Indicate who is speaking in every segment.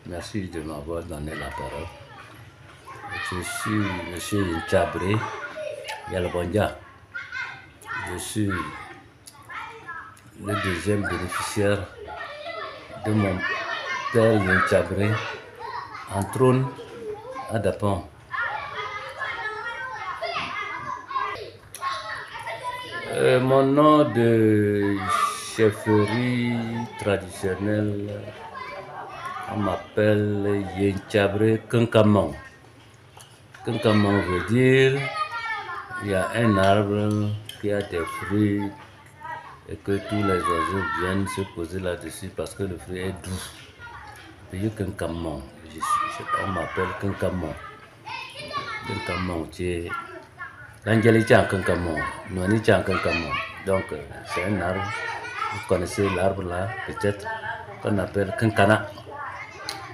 Speaker 1: Merci de m'avoir donné la parole. Je suis M. Tchabré Yalbondia. Je suis le deuxième bénéficiaire de mon père Yen Tchabré en trône à Dapon. Mon nom de chefferie traditionnelle, on m'appelle Yen Tchabré Kankamon. Kankamon veut dire il y a un arbre qui a des fruits et que tous les oiseaux viennent se poser là-dessus parce que le fruit est doux. Puis Kankamon, on m'appelle Kankamon. Kankamon, c'est l'angélicien Kankamon, Noanicien Kankamon. Donc c'est un arbre, vous connaissez l'arbre là, peut-être, qu'on appelle Kankana.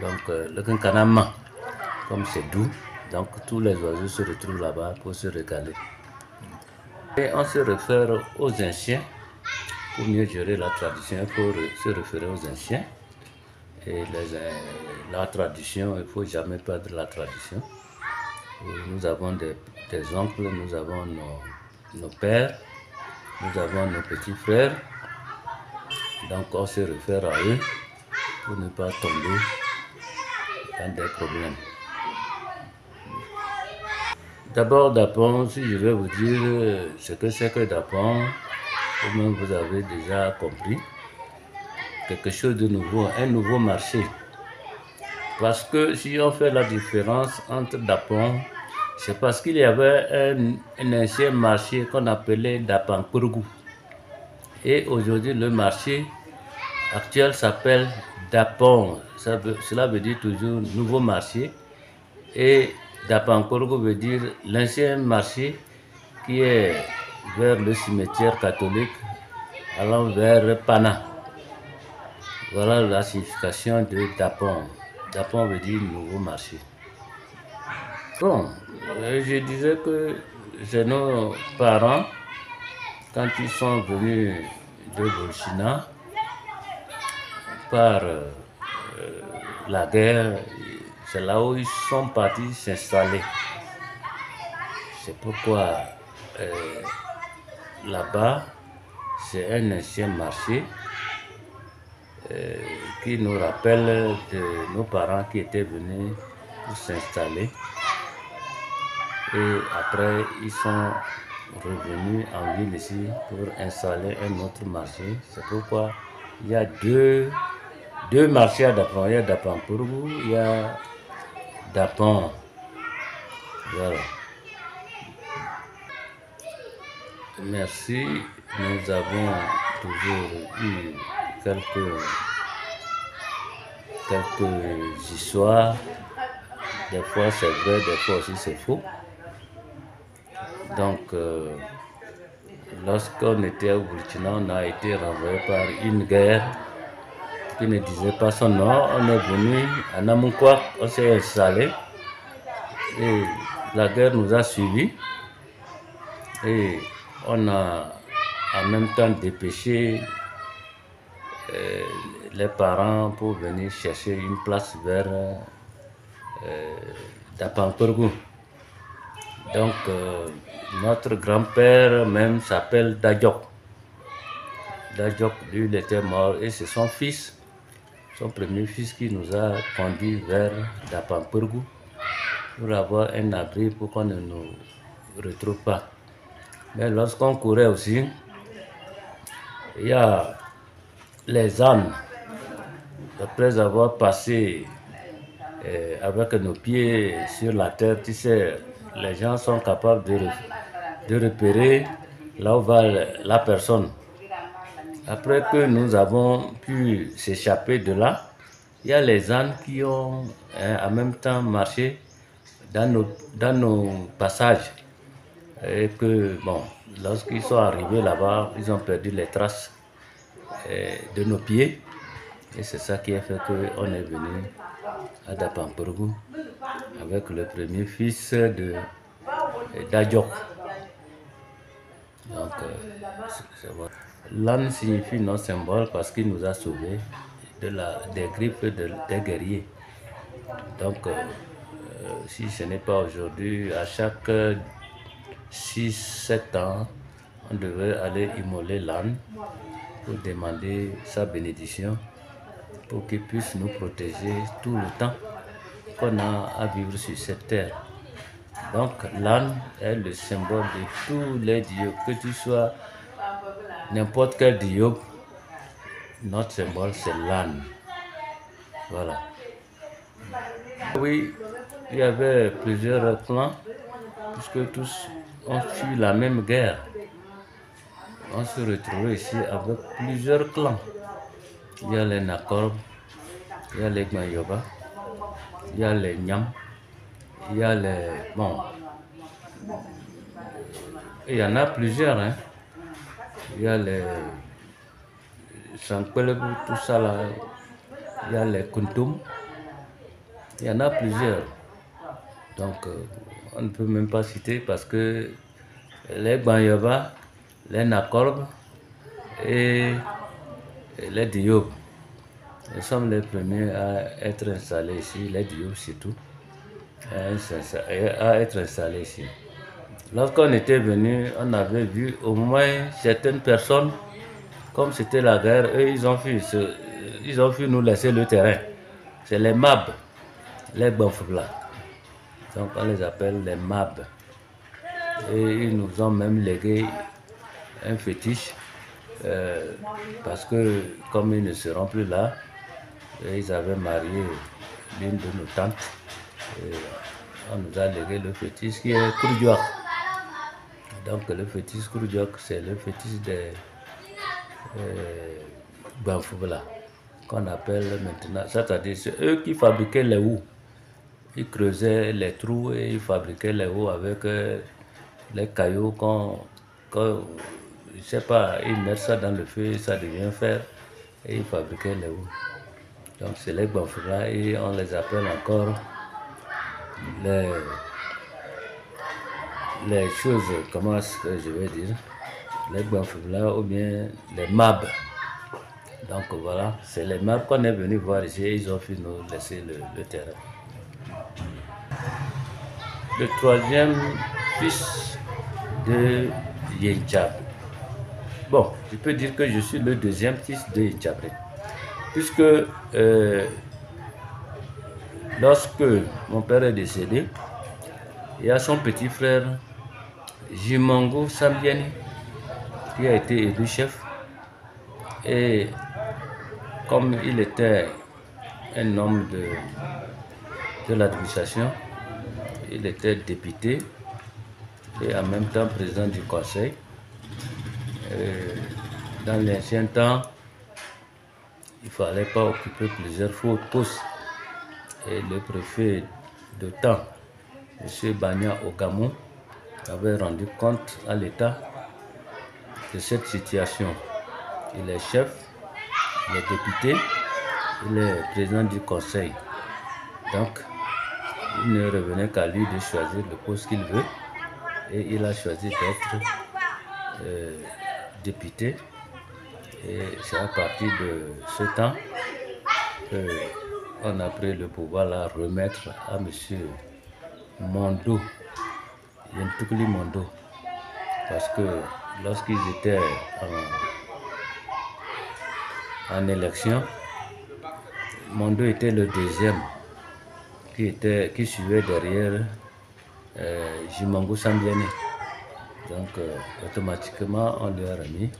Speaker 1: Donc le Kankana, comme c'est doux, donc tous les oiseaux se retrouvent là-bas pour se régaler. Et on se réfère aux anciens, pour mieux gérer la tradition, il faut se référer aux anciens. Et la tradition, il ne faut jamais perdre la tradition. Et nous avons des oncles, nous avons nos pères, nous avons nos petits frères. Donc on se réfère à eux pour ne pas tomber dans des problèmes. D'abord, Dapon, si je vais vous dire ce que c'est que Dapon, ou même vous avez déjà compris, quelque chose de nouveau, un nouveau marché. Parce que si on fait la différence entre Dapon, c'est parce qu'il y avait un ancien marché qu'on appelait Dapankourgou. Et aujourd'hui, le marché actuel s'appelle Dapon. Cela veut dire toujours nouveau marché. Et Dapankourgou veut dire l'ancien marché qui est vers le cimetière catholique, allant vers Pana. Voilà la signification de Dapon. Dapon veut dire nouveau marché. Bon, je disais que c'est nos parents, quand ils sont venus de Burkina par la guerre, c'est là où ils sont partis s'installer. C'est pourquoi là-bas, c'est un ancien marché qui nous rappelle de nos parents qui étaient venus pour s'installer. Et après, ils sont revenus en ville ici pour installer un autre marché. C'est pourquoi il y a deux marchés à Dapon. Il y a Dapankourgou, il y a Dapon. Voilà. Merci. Nous avons toujours eu quelques histoires. Des fois c'est vrai, des fois aussi c'est faux. Donc, lorsqu'on était au Burkina, on a été renvoyé par une guerre qui ne disait pas son nom. On est venu à Namoukouak, on s'est installé et la guerre nous a suivis. Et on a en même temps dépêché les parents pour venir chercher une place vers Dapankourgou. Donc, notre grand-père même s'appelle Dajok. Dajok, lui, il était mort et c'est son fils, son premier fils qui nous a conduits vers Dapankourgou pour avoir un abri pour qu'on ne nous retrouve pas. Mais lorsqu'on courait aussi, il y a les ânes. Après avoir passé avec nos pieds sur la terre, tu sais, les gens sont capables de repérer là où va la personne. Après que nous avons pu s'échapper de là, il y a les ânes qui ont en même temps marché dans nos passages. Et que, bon, lorsqu'ils sont arrivés là-bas, ils ont perdu les traces de nos pieds. Et c'est ça qui a fait qu'on est venu à Dapankourgou avec le premier fils d'Adjok. Donc, l'âne signifie notre symbole parce qu'il nous a sauvés des griffes des guerriers. Donc, si ce n'est pas aujourd'hui, à chaque 6-7 ans, on devait aller immoler l'âne pour demander sa bénédiction pour qu'il puisse nous protéger tout le temps qu'on a à vivre sur cette terre. Donc l'âne est le symbole de tous les dieux, que tu sois n'importe quel dieu, notre symbole c'est l'âne. Voilà. Oui, il y avait plusieurs clans, puisque tous ont fui la même guerre. On se retrouvait ici avec plusieurs clans. Il y a les Nakorb, il y a les Gmayoba, il y a les Nyam, il y a les... Bon, il y en a plusieurs, hein. Il y a les Sankwelebu, tout ça là. Il y a les Kuntum. Il y en a plusieurs. Donc, on ne peut même pas citer parce que les Gmayoba, les Nakorb et les Diop, nous sommes les premiers à être installés ici, les Diop surtout, à être installés ici. Lorsqu'on était venu, on avait vu au moins certaines personnes, comme c'était la guerre, eux ils ont vu nous laisser le terrain. C'est les Mab, les Banfoubla. Donc on les appelle les Mab. Et ils nous ont même légué un fétiche, parce que comme ils ne seront plus là, ils avaient marié l'une de nos tantes. Et on nous a légué le fétiche qui est Kourdiouak. Donc le fétiche Kourdiouak, c'est le fétiche des Banfoubla, qu'on appelle maintenant, c'est-à-dire c'est eux qui fabriquaient les houes. Ils creusaient les trous et ils fabriquaient les houes avec les cailloux je sais pas, ils mettent ça dans le feu, ça devient fer et ils fabriquaient les houes. Donc c'est les Banfoubla et on les appelle encore les choses, comment est-ce que je vais dire, les Banfoubla ou bien les Mab. Donc voilà, c'est les Mab qu'on est venu voir ici et ils ont pu nous laisser le terrain. Le troisième fils de Yenchabre. Bon, je peux dire que je suis le deuxième fils de Yenchabre, puisque lorsque mon père est décédé, il y a son petit frère Jimongo Sambieni qui a été élu chef, et comme il était un homme de l'administration, il était député et en même temps président du conseil. Dans l'ancien temps, il ne fallait pas occuper plusieurs postes. Et le préfet de temps, M. Banya Ogamou, avait rendu compte à l'État de cette situation. Il est chef, il est député, il est président du conseil. Donc, il ne revenait qu'à lui de choisir le poste qu'il veut. Et il a choisi d'être député. Et c'est à partir de ce temps qu'on a pris le pouvoir à remettre à M. Mondo, Yentukli Mondo. Parce que lorsqu'ils étaient en élection, Mondo était le deuxième qui suivait derrière Jimongo Sambieni. Donc automatiquement on lui a remis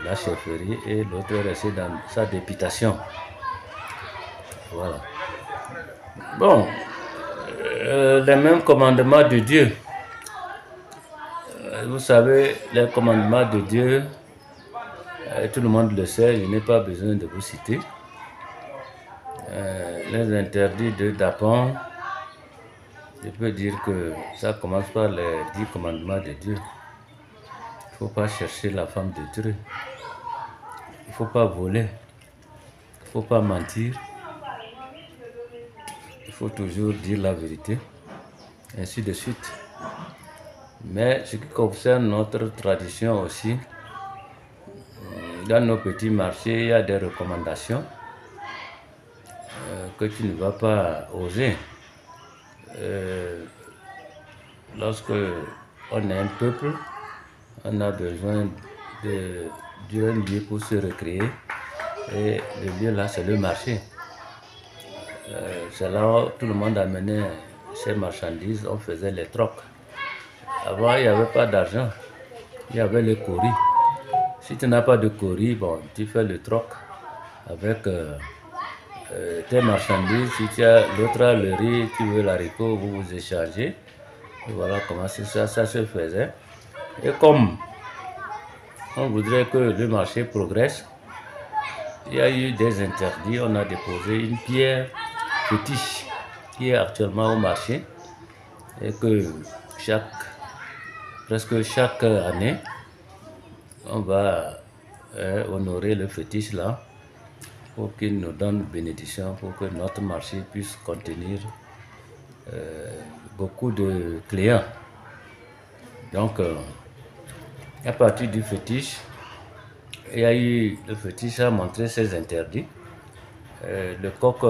Speaker 1: la chefferie et l'autre est resté dans sa députation. Voilà. Bon, les mêmes commandements de Dieu. Vous savez, les commandements de Dieu, tout le monde le sait, je n'ai pas besoin de vous citer. Les interdits d'Apon, je peux dire que ça commence par les 10 commandements de Dieu. Il ne faut pas chercher la femme d'autrui. Il ne faut pas voler. Il ne faut pas mentir. Il faut toujours dire la vérité. Ainsi de suite. Mais ce qui concerne notre tradition aussi, dans nos petits marchés, il y a des recommandations que tu ne vas pas oser. Lorsque on est un peuple, on a besoin d'un lieu pour se recréer. Et le lieu là, c'est le marché. C'est là où tout le monde amenait ses marchandises, on faisait les trocs. Avant, il n'y avait pas d'argent, il y avait le cori. Si tu n'as pas de cori, bon, tu fais le troc avec tes marchandises. Si tu as l'autre a le riz, tu veux l'haricot, vous vous échangez. Et voilà comment ça se faisait. Et comme on voudrait que le marché progresse, il y a eu des interdits. On a déposé une pierre fétiche qui est actuellement au marché et que presque chaque année, on va honorer le fétiche là pour qu'il nous donne bénédiction, pour que notre marché puisse contenir beaucoup de clients. Donc, à partir du fétiche, le fétiche a montré ses interdits. Le coq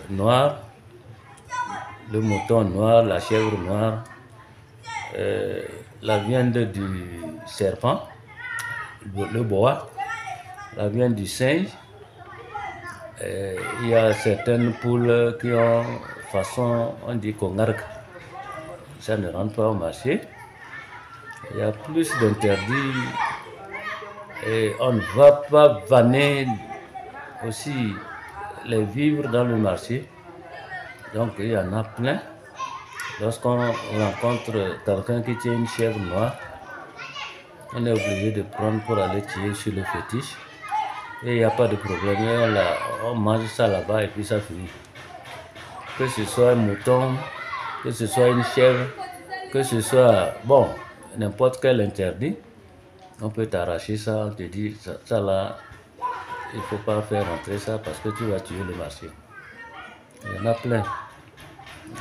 Speaker 1: noir, le mouton noir, la chèvre noire, la viande du serpent, le boa, la viande du singe. Il y a certaines poules qui ont façon, on dit kongark. Ça ne rentre pas au marché. Il y a plus d'interdits et on ne va pas vanner aussi les vivres dans le marché. Donc il y en a plein. Lorsqu'on rencontre quelqu'un qui tient une chèvre noire, on est obligé de prendre pour aller tirer sur le fétiche. Et il n'y a pas de problème. On mange ça là-bas et puis ça finit. Que ce soit un mouton, que ce soit une chèvre, que ce soit, bon, n'importe quel interdit, on peut t'arracher ça, on te dit, ça là, il ne faut pas faire rentrer ça parce que tu vas tuer le marché. Il y en a plein.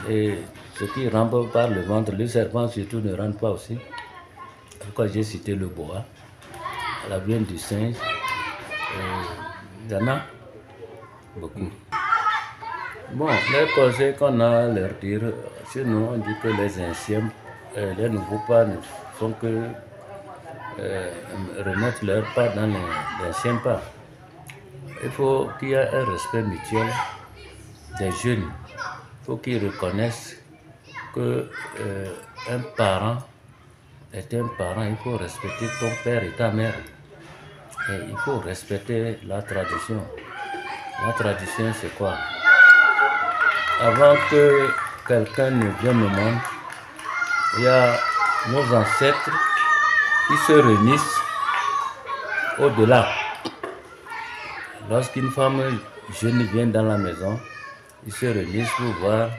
Speaker 1: Et ce qui rentre par le ventre, le serpent surtout ne rentre pas aussi. Pourquoi j'ai cité le boa, la viande du singe, il y en a beaucoup. Bon, les conseils qu'on a à leur dire, chez nous, on dit que les anciens, les nouveaux pas ne font que remettre leurs pas dans les anciens pas. Il faut qu'il y ait un respect mutuel des jeunes. Il faut qu'ils reconnaissent que un parent est un parent. Il faut respecter ton père et ta mère. Et il faut respecter la tradition. La tradition, c'est quoi? Avant que quelqu'un ne vienne au monde, il y a nos ancêtres qui se réunissent au-delà. Lorsqu'une femme jeune vient dans la maison, ils se réunissent pour voir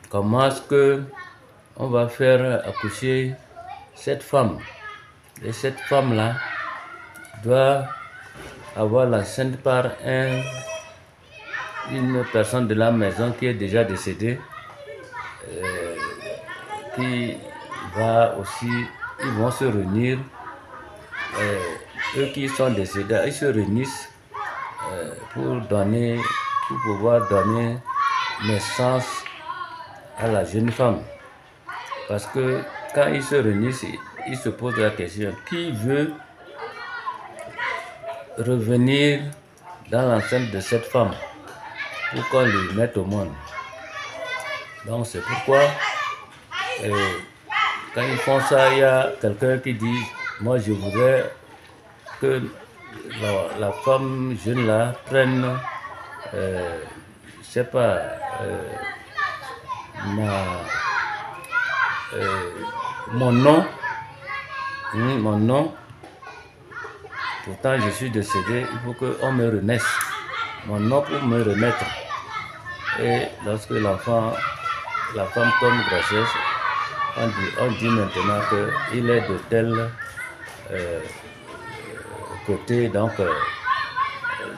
Speaker 1: comment est-ce que on va faire accoucher cette femme. Et cette femme-là doit avoir la sainte par une personne de la maison qui est déjà décédée, qui va aussi, ils vont se réunir, eux qui sont décédés, ils se réunissent pour pouvoir donner naissance à la jeune femme. Parce que quand ils se réunissent, ils se posent la question, qui veut revenir dans l'enceinte de cette femme pour qu'on lui mette au monde. Donc c'est pourquoi quand ils font ça, il y a quelqu'un qui dit, moi je voudrais que la femme jeune là prenne, je sais pas, mon nom, pourtant je suis décédé, il faut qu'on me renaisse, mon nom pour me remettre. Et lorsque la femme tombe grossesse, on dit maintenant qu'il est de tel côté, donc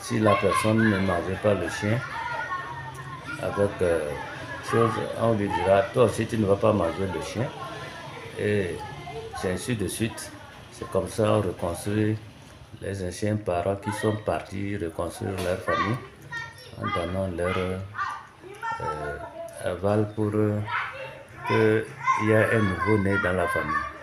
Speaker 1: si la personne ne mangeait pas le chien, avec chose, on lui dira, toi aussi tu ne vas pas manger le chien, et c'est ainsi de suite. C'est comme ça on reconstruit les anciens parents qui sont partis reconstruire leur famille en donnant leur valent pour qu'il y ait un nouveau-né dans la famille.